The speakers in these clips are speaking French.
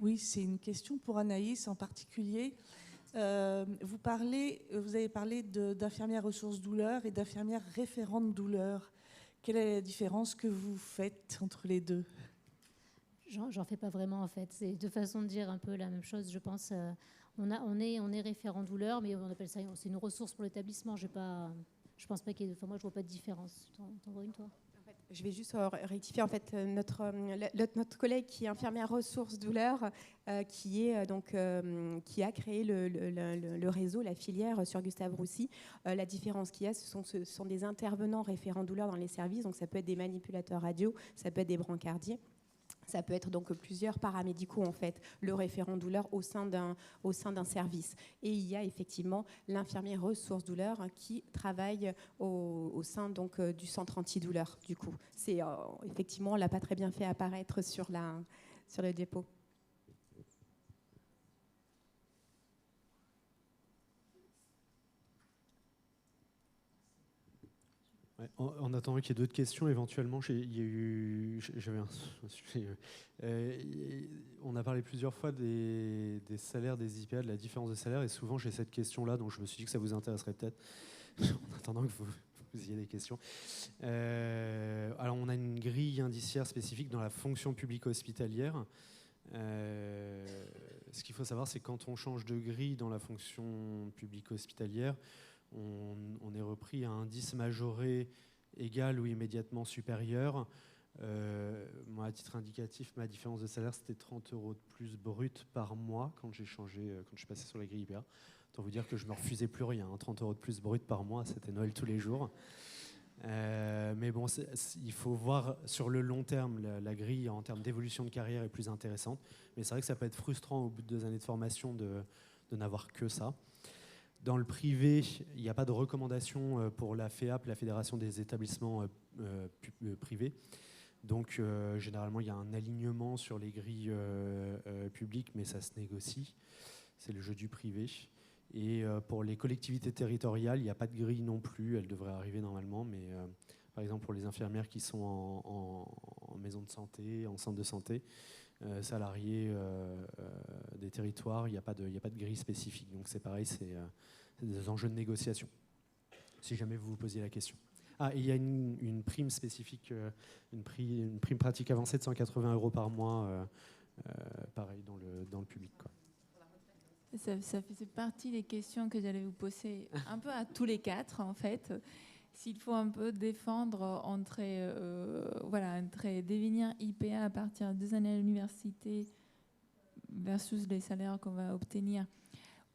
Oui, c'est une question pour Anaïs en particulier. Vous avez parlé d'infirmières ressources douleur et d'infirmières référentes douleur. Quelle est la différence que vous faites entre les deux? J'en fais pas vraiment en fait. C'est deux façons de dire un peu la même chose, je pense. On est référent douleur, mais on appelle ça, c'est une ressource pour l'établissement. Je pense pas qu'il y ait, enfin, moi je vois pas de différence. T'en vois une toi? En fait, je vais juste rectifier en fait notre collègue qui est infirmière ressources douleur, qui a créé le réseau, la filière sur Gustave Roussy. La différence qu'il y a, ce sont des intervenants référents douleur dans les services. Donc ça peut être des manipulateurs radio, ça peut être des brancardiers. Ça peut être donc plusieurs paramédicaux, en fait, le référent douleur au sein d'un service. Et il y a effectivement l'infirmier ressources douleur qui travaille au sein donc, du centre antidouleur, du coup. C'est, effectivement, on ne l'a pas très bien fait apparaître sur le dépôt. Ouais, en attendant qu'il y ait d'autres questions, éventuellement, on a parlé plusieurs fois des salaires des IPA, de la différence de salaire, et souvent j'ai cette question-là, donc je me suis dit que ça vous intéresserait peut-être, en attendant que vous ayez des questions. Alors on a une grille indiciaire spécifique dans la fonction publique hospitalière. Ce qu'il faut savoir, c'est que quand on change de grille dans la fonction publique hospitalière, on est repris à un indice majoré égal ou immédiatement supérieur. Moi, à titre indicatif, ma différence de salaire, c'était 30 € de plus brut par mois quand j'ai changé, quand je suis passé sur la grille IPA. Autant vous dire que je ne me refusais plus rien. 30 € de plus brut par mois, c'était Noël tous les jours. Mais bon, il faut voir sur le long terme, la grille en termes d'évolution de carrière est plus intéressante. Mais c'est vrai que ça peut être frustrant au bout de 2 années de formation de n'avoir que ça. Dans le privé, il n'y a pas de recommandation pour la FEAP, la Fédération des établissements privés. Donc, généralement, il y a un alignement sur les grilles publiques, mais ça se négocie. C'est le jeu du privé. Et pour les collectivités territoriales, il n'y a pas de grille non plus. Elle devrait arriver normalement, mais par exemple, pour les infirmières qui sont en maison de santé, en centre de santé, salariés des territoires, il n'y a pas de grille spécifique. Donc c'est pareil, c'est des enjeux de négociation, si jamais vous vous posiez la question. Ah, et il y a une prime spécifique, une prime pratique avancée de 180 € par mois, pareil, dans le public, quoi. Ça faisait partie des questions que j'allais vous poser un peu à tous les quatre, en fait. S'il faut un peu défendre entre devenir IPA à partir de 2 années à l'université versus les salaires qu'on va obtenir,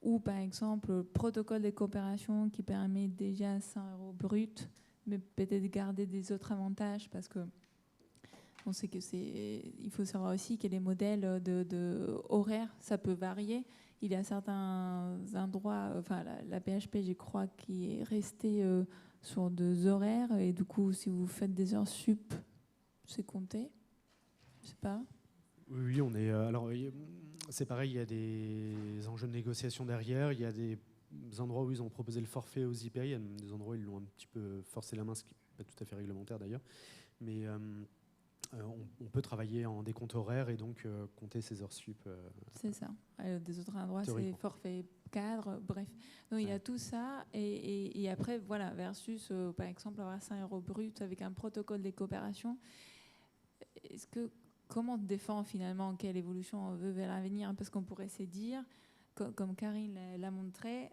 ou par exemple le protocole de coopération qui permet déjà 100 € brut, mais peut-être garder des autres avantages, parce que on sait que il faut savoir aussi que les modèles de horaires, ça peut varier. Il y a certains endroits, enfin la PHP, je crois, qui est restée sur 2 horaires, et du coup, si vous faites des heures sup, c'est compté. Je sais pas. Oui, on est. Alors, c'est pareil, il y a des enjeux de négociation derrière. Il y a des endroits où ils ont proposé le forfait aux IPA. Il y a des endroits où ils l'ont un petit peu forcé la main, ce qui n'est pas tout à fait réglementaire d'ailleurs. Mais on peut travailler en décompte horaire et donc compter ses heures sup. C'est ça. Des autres endroits, c'est forfait cadre, bref. Donc il y a tout ça. Et après, voilà, versus, par exemple, avoir 100 € brut avec un protocole de coopération. Comment on défend finalement quelle évolution on veut vers l'avenir? Parce qu'on pourrait se dire, comme Karine l'a montré,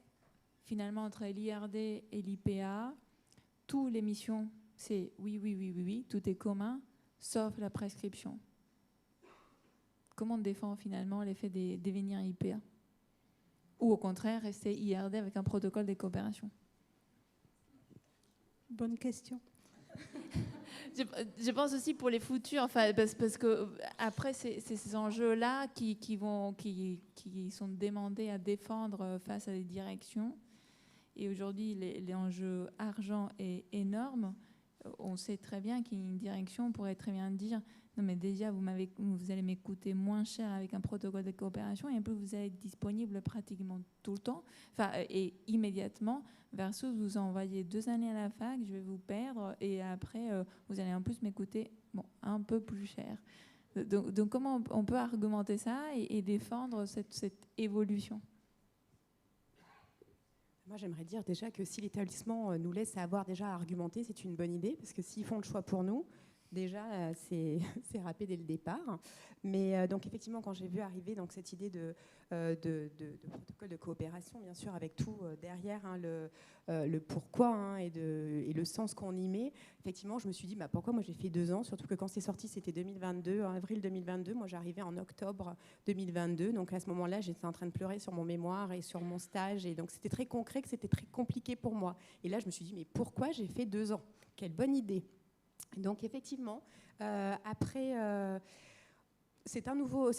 finalement, entre l'IRD et l'IPA, toutes les missions, c'est oui, tout est commun, sauf la prescription. Comment on défend finalement l'effet de devenir IPA? Ou au contraire, rester IRD avec un protocole de coopération? Bonne question. Je pense aussi pour les futurs, enfin, parce que après c'est ces enjeux-là qui sont demandés à défendre face à des directions. Et aujourd'hui, l'enjeu argent est énorme. On sait très bien qu'une direction pourrait très bien dire non, mais déjà vous allez m'écouter moins cher avec un protocole de coopération, et en plus vous allez être disponible pratiquement tout le temps, et immédiatement, versus vous envoyez 2 années à la fac, je vais vous perdre, et après vous allez en plus m'écouter un peu plus cher. Donc comment on peut argumenter ça et défendre cette évolution? Moi, j'aimerais dire déjà que si l'établissement nous laisse avoir déjà à argumenter, c'est une bonne idée, parce que s'ils font le choix pour nous, déjà, c'est râpé dès le départ. Mais donc, effectivement, quand j'ai vu arriver donc, cette idée de protocole de coopération, bien sûr, avec tout derrière, hein, le pourquoi hein, et le sens qu'on y met, effectivement, je me suis dit, bah, pourquoi moi j'ai fait 2 ans, surtout que quand c'est sorti, c'était 2022, en avril 2022. Moi, j'arrivais en octobre 2022. Donc, à ce moment-là, j'étais en train de pleurer sur mon mémoire et sur mon stage. Et donc, c'était très concret, que c'était très compliqué pour moi. Et là, je me suis dit, mais pourquoi j'ai fait 2 ans? Quelle bonne idée! Donc effectivement, après, c'est un nouveau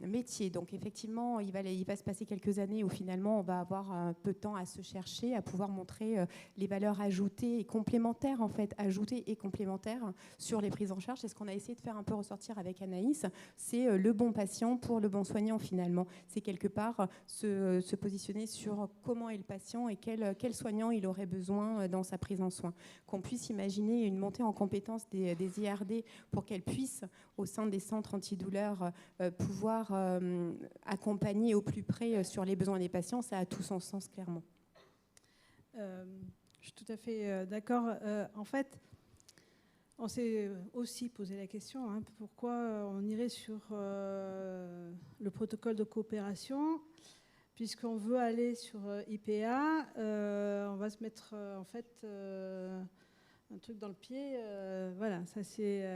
métier. Donc effectivement, il va se passer quelques années où finalement on va avoir un peu de temps à se chercher, à pouvoir montrer les valeurs ajoutées et complémentaires en fait, ajoutées et complémentaires sur les prises en charge. C'est ce qu'on a essayé de faire un peu ressortir avec Anaïs. C'est le bon patient pour le bon soignant finalement. C'est quelque part se positionner sur comment est le patient et quel soignant il aurait besoin dans sa prise en soin. Qu'on puisse imaginer une montée en compétence des IRD pour qu'elles puissent au sein des centres antidouleurs pouvoir accompagner au plus près sur les besoins des patients, ça a tout son sens clairement. Je suis tout à fait d'accord. En fait, on s'est aussi posé la question, hein, pourquoi on irait sur le protocole de coopération, puisqu'on veut aller sur IPA, on va se mettre en fait un truc dans le pied. Voilà, ça c'est...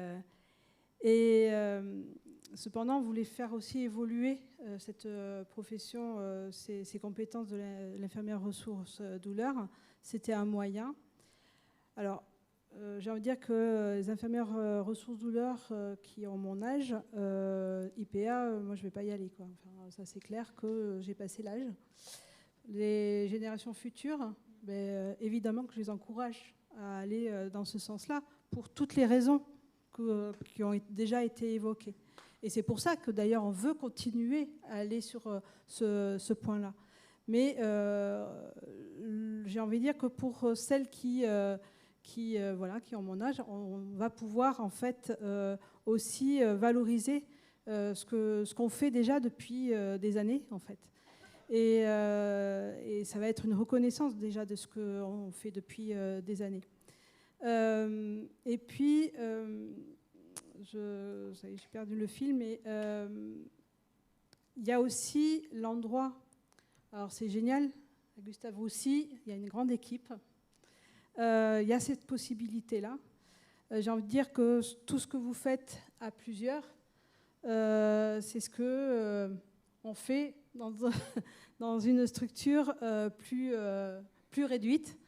cependant, on voulait faire aussi évoluer cette profession, ses compétences de l'infirmière ressources douleur. C'était un moyen. Alors, j'ai envie de dire que les infirmières ressources douleur qui ont mon âge, IPA, moi je ne vais pas y aller, quoi. Enfin, ça c'est clair que j'ai passé l'âge. Les générations futures, évidemment que je les encourage à aller dans ce sens-là, pour toutes les raisons qui ont déjà été évoquées. Et c'est pour ça que d'ailleurs on veut continuer à aller sur ce point-là. Mais j'ai envie de dire que pour celles qui ont mon âge, on va pouvoir en fait aussi valoriser ce qu'on fait déjà depuis des années en fait. Et ça va être une reconnaissance déjà de ce qu'on fait depuis des années. Et puis, j'ai perdu le fil, mais il y a aussi l'endroit. Alors c'est génial, à Gustave Roussy, il y a une grande équipe. Il y a cette possibilité-là. J'ai envie de dire que tout ce que vous faites à plusieurs, c'est ce qu'on fait dans une structure plus réduite.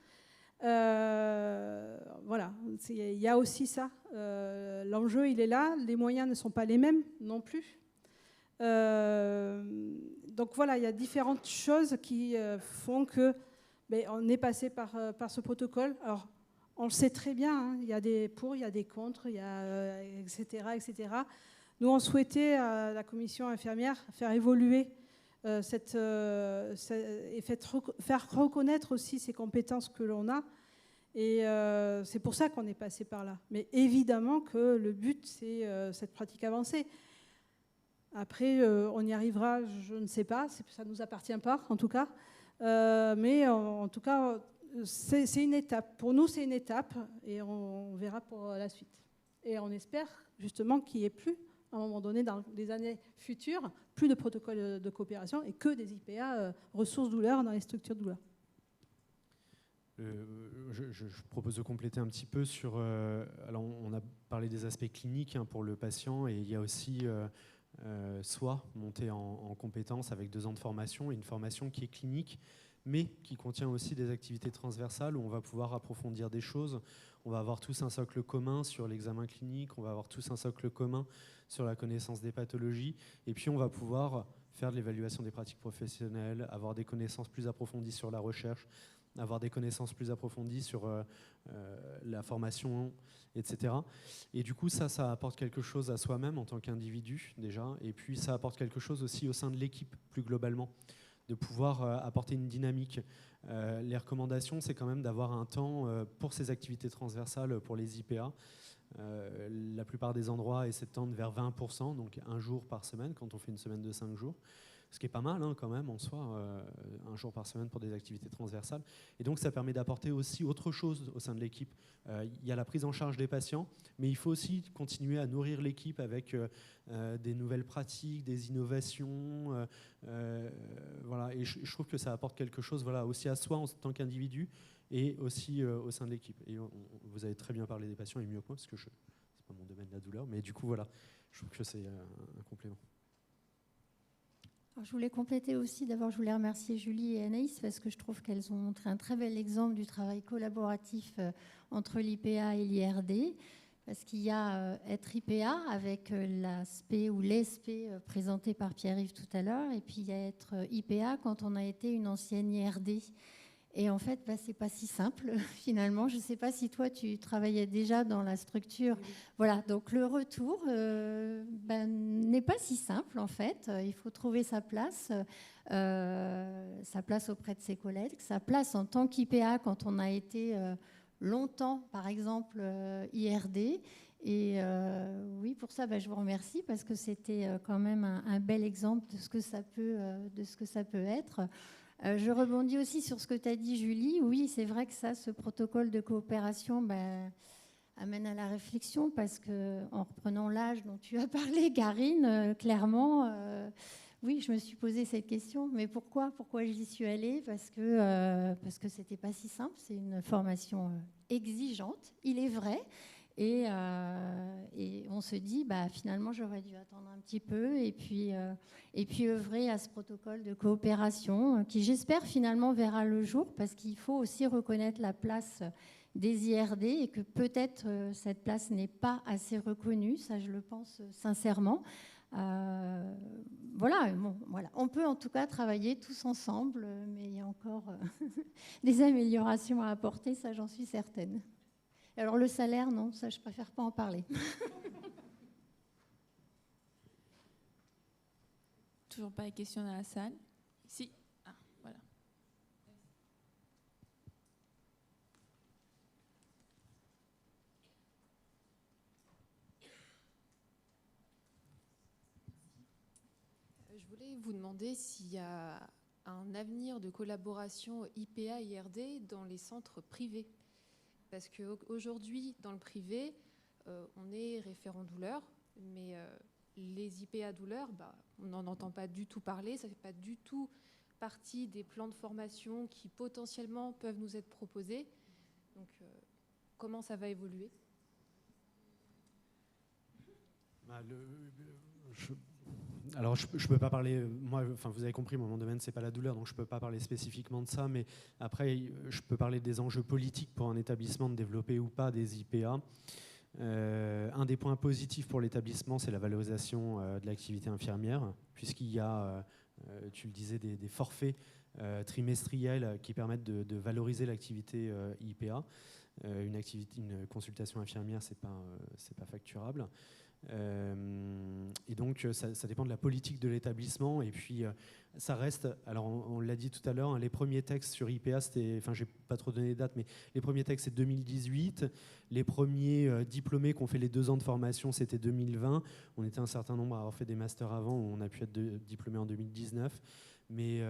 Voilà, il y a aussi ça. L'enjeu, il est là. Les moyens ne sont pas les mêmes non plus. Donc voilà, il y a différentes choses qui font que on est passé par ce protocole. Alors, on le sait très bien, hein, il y a des pour, il y a des contre, il y a etc., etc. Nous, on souhaitait, à la commission infirmière, faire évoluer et faire reconnaître aussi ces compétences que l'on a. Et c'est pour ça qu'on est passé par là. Mais évidemment que le but, c'est cette pratique avancée. Après, on y arrivera, je ne sais pas, ça ne nous appartient pas, en tout cas. Mais en tout cas, c'est une étape. Pour nous, c'est une étape, et on verra pour la suite. Et on espère justement qu'il n'y ait plus, à un moment donné, dans les années futures, plus de protocoles de coopération et que des IPA ressources douleurs dans les structures de douleur. Je propose de compléter un petit peu sur... alors on a parlé des aspects cliniques hein, pour le patient, et il y a aussi soit monter en compétences avec 2 ans de formation, et une formation qui est clinique, mais qui contient aussi des activités transversales où on va pouvoir approfondir des choses. On va avoir tous un socle commun sur l'examen clinique, on va avoir tous un socle commun sur la connaissance des pathologies, et puis on va pouvoir faire de l'évaluation des pratiques professionnelles, avoir des connaissances plus approfondies sur la recherche, avoir des connaissances plus approfondies sur la formation, etc. Et du coup, ça apporte quelque chose à soi-même en tant qu'individu déjà, et puis ça apporte quelque chose aussi au sein de l'équipe plus globalement, de pouvoir apporter une dynamique. Les recommandations, c'est quand même d'avoir un temps pour ces activités transversales pour les IPA, La plupart des endroits essaient de tendre vers 20%, donc un jour par semaine, quand on fait une semaine de 5 jours. Ce qui est pas mal quand même en soi, un jour par semaine pour des activités transversales. Et donc ça permet d'apporter aussi autre chose au sein de l'équipe. Il y a la prise en charge des patients, mais il faut aussi continuer à nourrir l'équipe avec des nouvelles pratiques, des innovations. Voilà. Et je trouve que ça apporte quelque chose aussi à soi en tant qu'individu et aussi au sein de l'équipe. Et vous avez très bien parlé des patients et mieux que moi, parce que c'est pas mon domaine de la douleur, mais du coup voilà, je trouve que c'est un complément. Alors, je voulais compléter aussi, d'abord je voulais remercier Julie et Anaïs parce que je trouve qu'elles ont montré un très bel exemple du travail collaboratif entre l'IPA et l'IRD, parce qu'il y a être IPA avec l'aspect ou l'ESP présenté par Pierre-Yves tout à l'heure, et puis il y a être IPA quand on a été une ancienne IRD. Et en fait, c'est pas si simple finalement. Je ne sais pas si toi, tu travaillais déjà dans la structure. Oui. Voilà, donc le retour n'est pas si simple en fait. Il faut trouver sa place auprès de ses collègues, sa place en tant qu'IPA quand on a été longtemps, par exemple, IRD. Et oui, pour ça, je vous remercie parce que c'était quand même un bel exemple de ce que ça peut être. Je rebondis aussi sur ce que tu as dit, Julie. Oui, c'est vrai que ce protocole de coopération amène à la réflexion parce qu'en reprenant l'âge dont tu as parlé, Karine, clairement, oui, je me suis posé cette question. Mais pourquoi j'y suis allée ? Parce que c'était pas si simple. C'est une formation exigeante, il est vrai. Et on se dit, finalement, j'aurais dû attendre un petit peu et puis œuvrer à ce protocole de coopération qui, j'espère, finalement verra le jour parce qu'il faut aussi reconnaître la place des IRD et que peut-être cette place n'est pas assez reconnue, ça je le pense sincèrement. Voilà. On peut en tout cas travailler tous ensemble, mais il y a encore des améliorations à apporter, ça j'en suis certaine. Alors le salaire, non, ça je préfère pas en parler. Toujours pas de questions dans la salle. Si. Ah, voilà. Je voulais vous demander s'il y a un avenir de collaboration IPA-IRD dans les centres privés. Parce qu'aujourd'hui, dans le privé, on est référent douleur, mais les IPA douleur, on n'en entend pas du tout parler, ça ne fait pas du tout partie des plans de formation qui potentiellement peuvent nous être proposés. Donc, comment ça va évoluer ? Alors, je ne peux pas parler, vous avez compris, mon domaine, ce n'est pas la douleur, donc je ne peux pas parler spécifiquement de ça, mais après, je peux parler des enjeux politiques pour un établissement de développer ou pas des IPA. Un des points positifs pour l'établissement, c'est la valorisation de l'activité infirmière, puisqu'il y a, tu le disais, des forfaits trimestriels qui permettent de valoriser l'activité IPA. Une consultation infirmière, c'est pas facturable. Et donc ça dépend de la politique de l'établissement et puis ça reste, alors on l'a dit tout à l'heure, les premiers textes sur IPA c'était, j'ai pas trop donné de date, mais les premiers textes c'est 2018, les premiers diplômés qui ont fait les 2 ans de formation c'était 2020, on était un certain nombre à avoir fait des masters avant où on a pu être diplômé en 2019, mais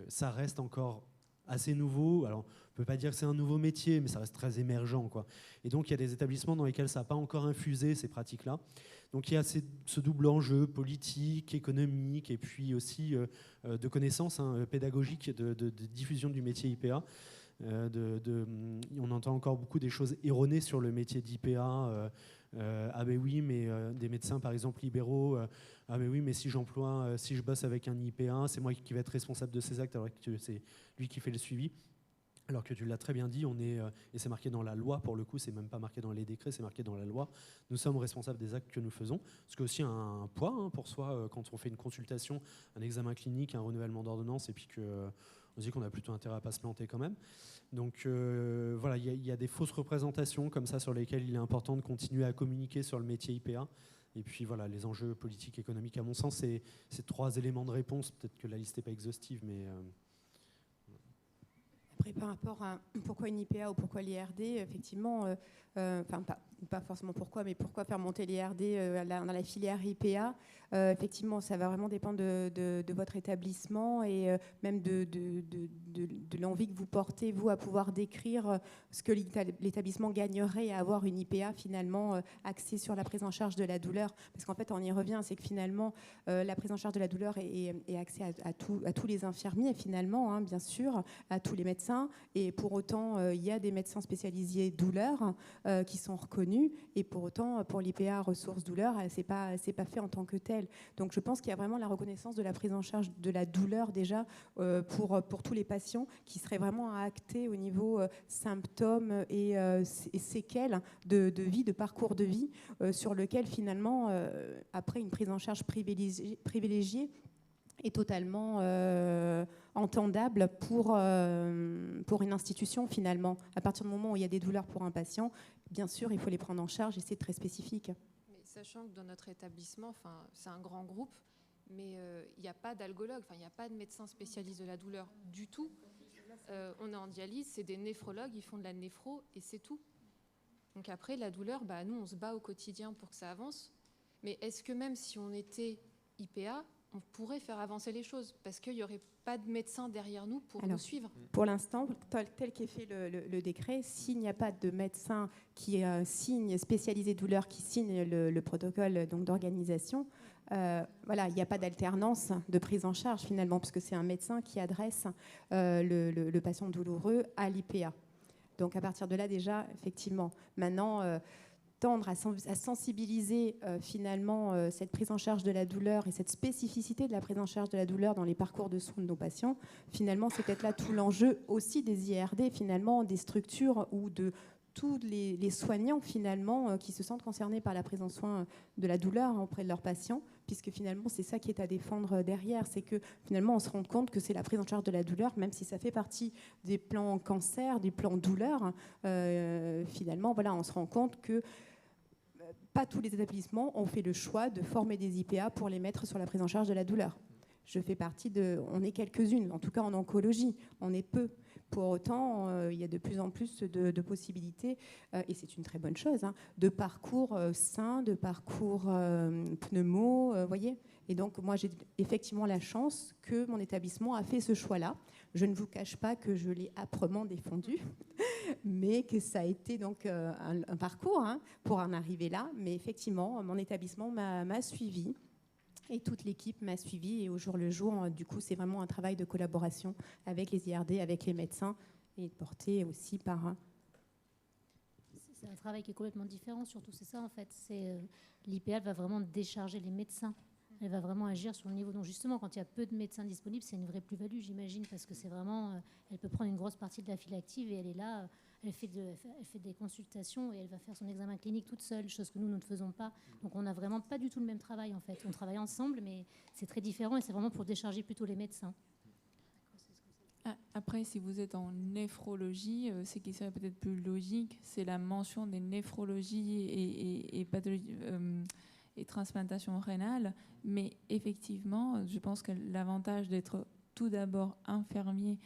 ça reste encore assez nouveau. Alors, on ne peut pas dire que c'est un nouveau métier, mais ça reste très émergent, quoi. Et donc, il y a des établissements dans lesquels ça n'a pas encore infusé, ces pratiques-là. Donc, il y a ce double enjeu politique, économique, et puis aussi de connaissances pédagogiques, de diffusion du métier IPA. On entend encore beaucoup des choses erronées sur le métier d'IPA. Oui, mais des médecins, par exemple, libéraux, oui, mais si je bosse avec un IPA, c'est moi qui vais être responsable de ces actes, alors que c'est lui qui fait le suivi. Alors que tu l'as très bien dit, et c'est marqué dans la loi, pour le coup, c'est même pas marqué dans les décrets, c'est marqué dans la loi, nous sommes responsables des actes que nous faisons, ce qui est aussi un poids pour soi, quand on fait une consultation, un examen clinique, un renouvellement d'ordonnance, et puis on se dit qu'on a plutôt intérêt à ne pas se planter quand même. Donc voilà, il y a des fausses représentations comme ça sur lesquelles il est important de continuer à communiquer sur le métier IPA. Et puis voilà, les enjeux politiques, économiques, à mon sens, c'est 3 éléments de réponse. Peut-être que la liste n'est pas exhaustive, mais... Après, par rapport à pourquoi une IPA ou pourquoi l'IRD, effectivement, pas forcément pourquoi, mais pourquoi faire monter l'IRD dans la filière IPA. Effectivement, ça va vraiment dépendre de votre établissement et même de l'envie que vous portez, vous, à pouvoir décrire ce que l'établissement gagnerait à avoir une IPA finalement axée sur la prise en charge de la douleur. Parce qu'en fait, on y revient, c'est que finalement, la prise en charge de la douleur est axée à tous les infirmiers, finalement, hein, bien sûr, à tous les médecins. Et pour autant, il y a des médecins spécialisés douleur qui sont reconnus. Et pour autant, pour l'IPA ressources douleur, c'est pas fait en tant que tel. Donc je pense qu'il y a vraiment la reconnaissance de la prise en charge de la douleur déjà pour tous les patients qui seraient vraiment à acter au niveau symptômes et séquelles de vie, de parcours de vie, sur lequel finalement, après une prise en charge privilégiée est totalement entendable pour une institution finalement. À partir du moment où il y a des douleurs pour un patient, bien sûr, il faut les prendre en charge et c'est très spécifique. Sachant que dans notre établissement, c'est un grand groupe, mais il n'y a pas d'algologue, il n'y a pas de médecin spécialiste de la douleur du tout. On est en dialyse, c'est des néphrologues, ils font de la néphro et c'est tout. Donc après, la douleur, nous, on se bat au quotidien pour que ça avance. Mais est-ce que même si on était IPA, on pourrait faire avancer les choses? Parce qu'il n'y aurait pas de médecin derrière nous pour nous suivre. Pour l'instant, tel qu'est fait le décret, s'il n'y a pas de médecin qui signe, spécialisé douleur, qui signe le protocole donc, d'organisation, il n'y a pas d'alternance de prise en charge finalement, puisque c'est un médecin qui adresse le patient douloureux à l'IPA. Donc à partir de là déjà, effectivement, maintenant... tendre à sensibiliser finalement cette prise en charge de la douleur et cette spécificité de la prise en charge de la douleur dans les parcours de soins de nos patients, finalement, c'est peut-être là tout l'enjeu aussi des IRD, finalement, des structures ou de tous les soignants finalement qui se sentent concernés par la prise en soin de la douleur auprès de leurs patients, puisque finalement c'est ça qui est à défendre derrière, c'est que finalement on se rend compte que c'est la prise en charge de la douleur, même si ça fait partie des plans cancer, des plans douleur, finalement voilà, on se rend compte que pas tous les établissements ont fait le choix de former des IPA pour les mettre sur la prise en charge de la douleur. Je fais partie on est quelques-unes, en tout cas en oncologie, on est peu. Pour autant, il y a de plus en plus de possibilités, et c'est une très bonne chose, hein, de parcours sains, de parcours pneumo, voyez. Et donc, moi, j'ai effectivement la chance que mon établissement a fait ce choix-là. Je ne vous cache pas que je l'ai âprement défendu, mais que ça a été donc un parcours hein, pour en arriver là. Mais effectivement, mon établissement m'a suivi. Et toute l'équipe m'a suivi et au jour le jour, du coup, c'est vraiment un travail de collaboration avec les IRD, avec les médecins et porté aussi par... C'est un travail qui est complètement différent, surtout c'est ça en fait. L'IPA va vraiment décharger les médecins. Elle va vraiment agir sur le niveau. Donc justement, quand il y a peu de médecins disponibles, c'est une vraie plus-value, j'imagine, parce que c'est vraiment... elle peut prendre une grosse partie de la file active et elle est là... Elle fait des consultations et elle va faire son examen clinique toute seule, chose que nous ne faisons pas. Donc on n'a vraiment pas du tout le même travail en fait. On travaille ensemble, mais c'est très différent et c'est vraiment pour décharger plutôt les médecins. Après, si vous êtes en néphrologie, ce qui serait peut-être plus logique, c'est la mention des néphrologies et pathologies et transplantation rénale. Mais effectivement, je pense que l'avantage d'être tout d'abord infirmier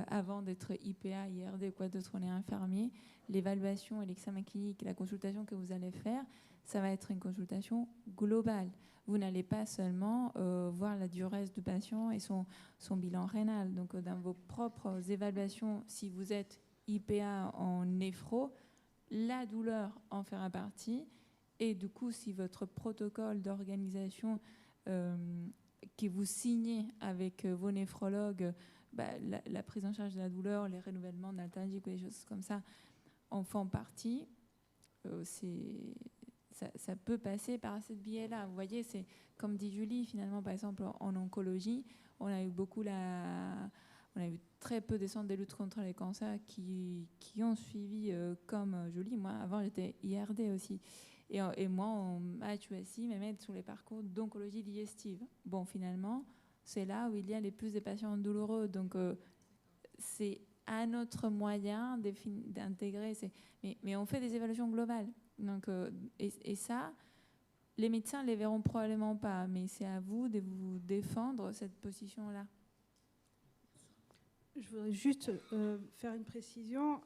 avant d'être IPA, IRD ou quoi d'autre, on est infirmier, l'évaluation et l'examen clinique, la consultation que vous allez faire, ça va être une consultation globale. Vous n'allez pas seulement voir la durée du patient et son bilan rénal. Donc, dans vos propres évaluations, si vous êtes IPA en néphro, la douleur en fera partie. Et du coup, si votre protocole d'organisation que vous signez avec vos néphrologues, la prise en charge de la douleur, les renouvellements d'altalgiques ou des choses comme ça en font partie, ça peut passer par ce biais-là. Vous voyez, c'est comme dit Julie, finalement, par exemple, en oncologie, on a eu très peu de centres de lutte contre les cancers qui ont suivi comme Julie. Moi, avant, j'étais IRD aussi. Et moi, on m'a choisi me mettre sur les parcours d'oncologie digestive. Bon, finalement, c'est là où il y a les plus de patients douloureux. Donc, c'est un autre moyen d'intégrer. Mais on fait des évaluations globales. Donc, et ça, les médecins ne les verront probablement pas. Mais c'est à vous de vous défendre cette position-là. Je voudrais juste faire une précision,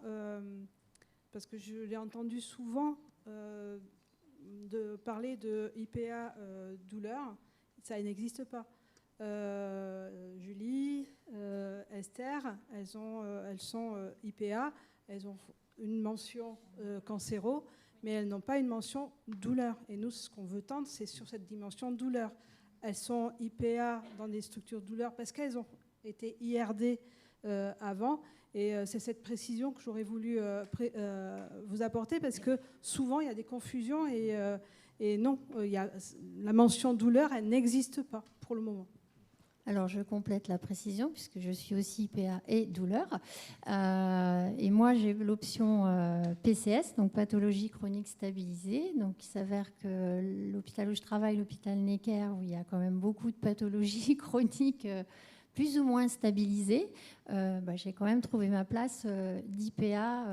parce que je l'ai entendu souvent de parler de IPA douleur, ça n'existe pas. Julie, Esther, elles sont IPA, elles ont une mention cancéro, mais elles n'ont pas une mention douleur. Et nous, ce qu'on veut tendre, c'est sur cette dimension douleur. Elles sont IPA dans des structures douleur parce qu'elles ont été IRD avant. Et c'est cette précision que j'aurais voulu vous apporter parce que souvent, il y a des confusions et non, la mention douleur, elle n'existe pas pour le moment. Alors, je complète la précision puisque je suis aussi IPA et douleur. Et moi, j'ai l'option PCS, donc pathologie chronique stabilisée. Donc, il s'avère que l'hôpital où je travaille, l'hôpital Necker, où il y a quand même beaucoup de pathologies chroniques plus ou moins stabilisées, j'ai quand même trouvé ma place d'IPA.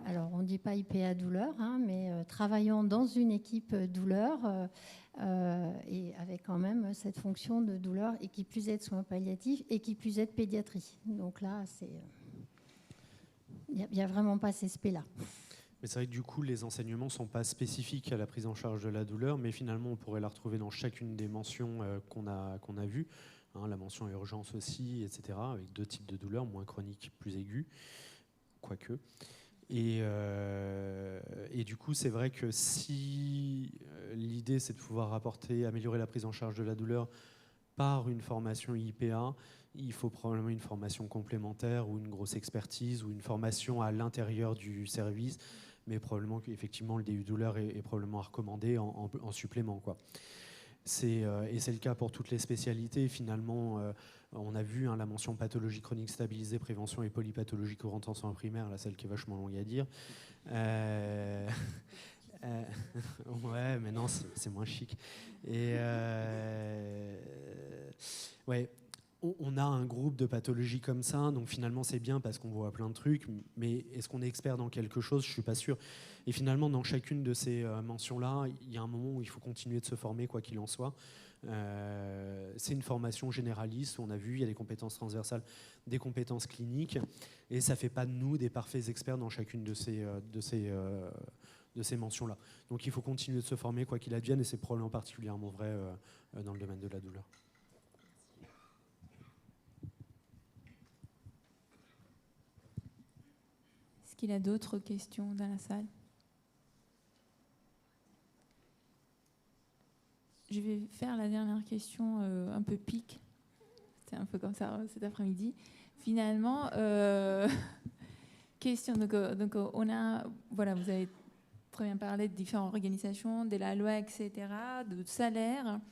Alors, on ne dit pas IPA douleur, hein, mais travaillant dans une équipe douleur. Et avec quand même cette fonction de douleur et qui plus est soins palliatifs et qui plus est pédiatrie. Donc là, il n'y a vraiment pas cet aspect-là. Mais c'est vrai que du coup, les enseignements ne sont pas spécifiques à la prise en charge de la douleur, mais finalement, on pourrait la retrouver dans chacune des mentions qu'on a vues. Hein, la mention urgence aussi, etc., avec 2 types de douleurs, moins chroniques, plus aiguës, quoique. Et du coup, c'est vrai que si l'idée, c'est de pouvoir améliorer la prise en charge de la douleur par une formation IPA, il faut probablement une formation complémentaire ou une grosse expertise ou une formation à l'intérieur du service, mais probablement qu'effectivement, le DU douleur est probablement à recommander en supplément, quoi. Et c'est le cas pour toutes les spécialités. Finalement, on a vu la mention pathologie chronique stabilisée, prévention et polypathologie courante en soins primaires, là, celle qui est vachement longue à dire. Ouais, mais non, c'est moins chic. Et ouais, on a un groupe de pathologies comme ça, donc finalement c'est bien parce qu'on voit plein de trucs, mais est-ce qu'on est expert dans quelque chose? Je ne suis pas sûr. Et finalement, dans chacune de ces mentions-là, il y a un moment où il faut continuer de se former, quoi qu'il en soit. C'est une formation généraliste où on a vu, il y a des compétences transversales, des compétences cliniques, et ça ne fait pas de nous des parfaits experts dans chacune de ces mentions-là. Donc il faut continuer de se former, quoi qu'il advienne, et c'est probablement particulièrement vrai dans le domaine de la douleur. Est-ce qu'il y a d'autres questions dans la salle? Je vais faire la dernière question un peu pique. C'était un peu comme ça cet après-midi. Finalement, question. Donc on a, voilà, vous avez très bien parlé de différentes organisations, de la loi, etc., de salaire.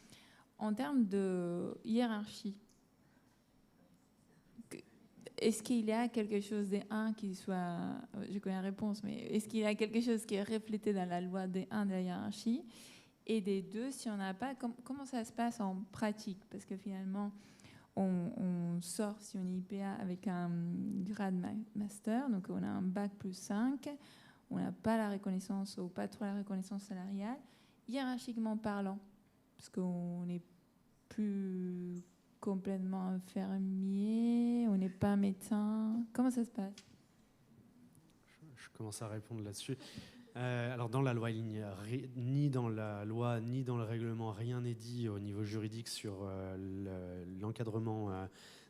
En termes de hiérarchie, est-ce qu'il y a quelque chose des 1 qui soit, je connais la réponse, mais est-ce qu'il y a quelque chose qui est reflété dans la loi des 1 de la hiérarchie? Et des 2, si on n'a pas, comment ça se passe en pratique? Parce que finalement, on sort, si on est IPA, avec un grade master, donc on a un bac plus 5, on n'a pas la reconnaissance ou pas trop la reconnaissance salariale, hiérarchiquement parlant, parce qu'on n'est plus complètement infirmier, on n'est pas médecin. Comment ça se passe? Je commence à répondre là-dessus. Alors dans la loi, ni dans la loi, ni dans le règlement, rien n'est dit au niveau juridique sur l'encadrement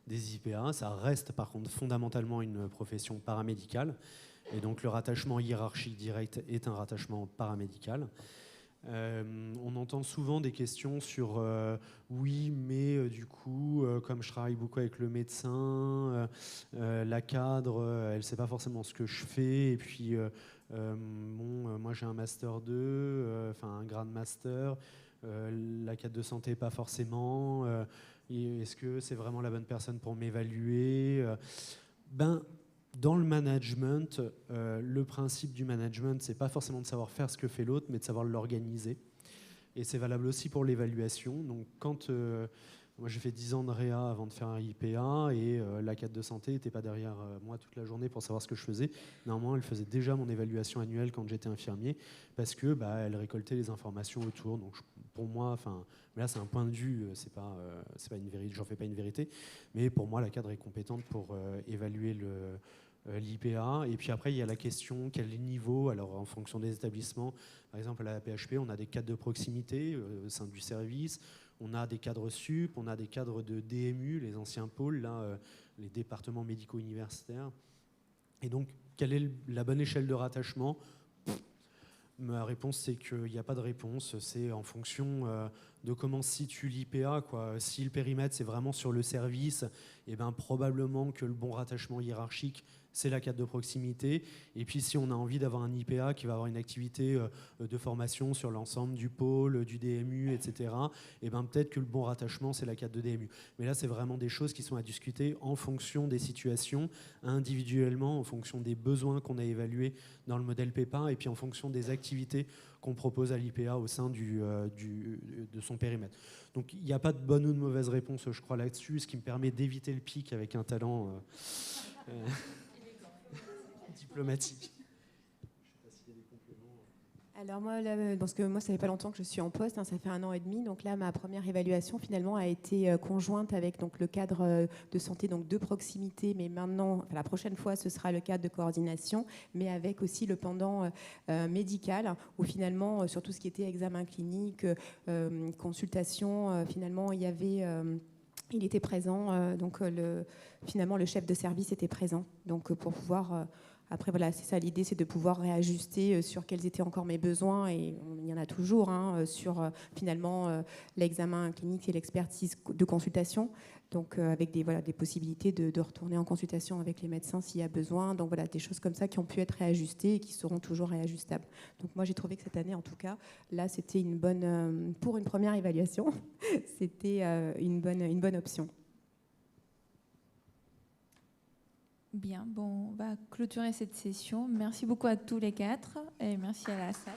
des IPA. Ça reste par contre fondamentalement une profession paramédicale. Et donc le rattachement hiérarchique direct est un rattachement paramédical. On entend souvent des questions sur oui, mais du coup, comme je travaille beaucoup avec le médecin, la cadre, elle ne sait pas forcément ce que je fais. Et puis, moi j'ai un master 2, un grade master. La cadre de santé, pas forcément. Est-ce que c'est vraiment la bonne personne pour m'évaluer? Dans le management, le principe du management, c'est pas forcément de savoir faire ce que fait l'autre, mais de savoir l'organiser. Et c'est valable aussi pour l'évaluation. Donc, quand moi j'ai fait 10 ans de réa avant de faire un IPA, et la cadre de santé n'était pas derrière moi toute la journée pour savoir ce que je faisais. Néanmoins, elle faisait déjà mon évaluation annuelle quand j'étais infirmier, parce que elle récoltait les informations autour. Donc, pour moi, mais là c'est un point de vue, c'est pas une vérité, j'en fais pas une vérité, mais pour moi la cadre est compétente pour évaluer l'IPA. Et puis après, il y a la question, quel niveau? Alors, en fonction des établissements, par exemple, à la PHP, on a des cadres de proximité au sein du service, on a des cadres sup, on a des cadres de DMU, les anciens pôles, là, les départements médico-universitaires. Et donc, quelle est la bonne échelle de rattachement? Ma réponse, c'est qu'il n'y a pas de réponse. C'est en fonction de comment se situe l'IPA, quoi. Si le périmètre, c'est vraiment sur le service, eh ben, probablement que le bon rattachement hiérarchique, c'est la cadre de proximité. Et puis, si on a envie d'avoir un IPA qui va avoir une activité de formation sur l'ensemble du pôle, du DMU, etc., eh ben, peut-être que le bon rattachement, c'est la cadre de DMU. Mais là, c'est vraiment des choses qui sont à discuter en fonction des situations, individuellement, en fonction des besoins qu'on a évalués dans le modèle PEPA, et puis en fonction des activités qu'on propose à l'IPA au sein de son périmètre. Donc, il n'y a pas de bonne ou de mauvaise réponse, je crois, là-dessus, ce qui me permet d'éviter le pic avec un talent... diplomatique. Alors moi, parce que moi, ça fait pas longtemps que je suis en poste, hein, ça fait 1 an et demi. Donc là, ma première évaluation finalement a été conjointe avec donc le cadre de santé, donc de proximité. Mais maintenant, la prochaine fois, ce sera le cadre de coordination, mais avec aussi le pendant médical, où finalement, sur tout ce qui était examen clinique, consultation, finalement, il y avait il était présent. Donc finalement, le chef de service était présent. Donc pour pouvoir après, voilà, c'est ça l'idée, c'est de pouvoir réajuster sur quels étaient encore mes besoins, et il y en a toujours, hein, sur finalement l'examen clinique et l'expertise de consultation, donc avec des possibilités de retourner en consultation avec les médecins s'il y a besoin, donc voilà, des choses comme ça qui ont pu être réajustées et qui seront toujours réajustables. Donc moi, j'ai trouvé que cette année, en tout cas, là, c'était une bonne, pour une première évaluation, c'était une bonne option. Bien, bon, on va clôturer cette session. Merci beaucoup à tous les 4 et merci à la salle.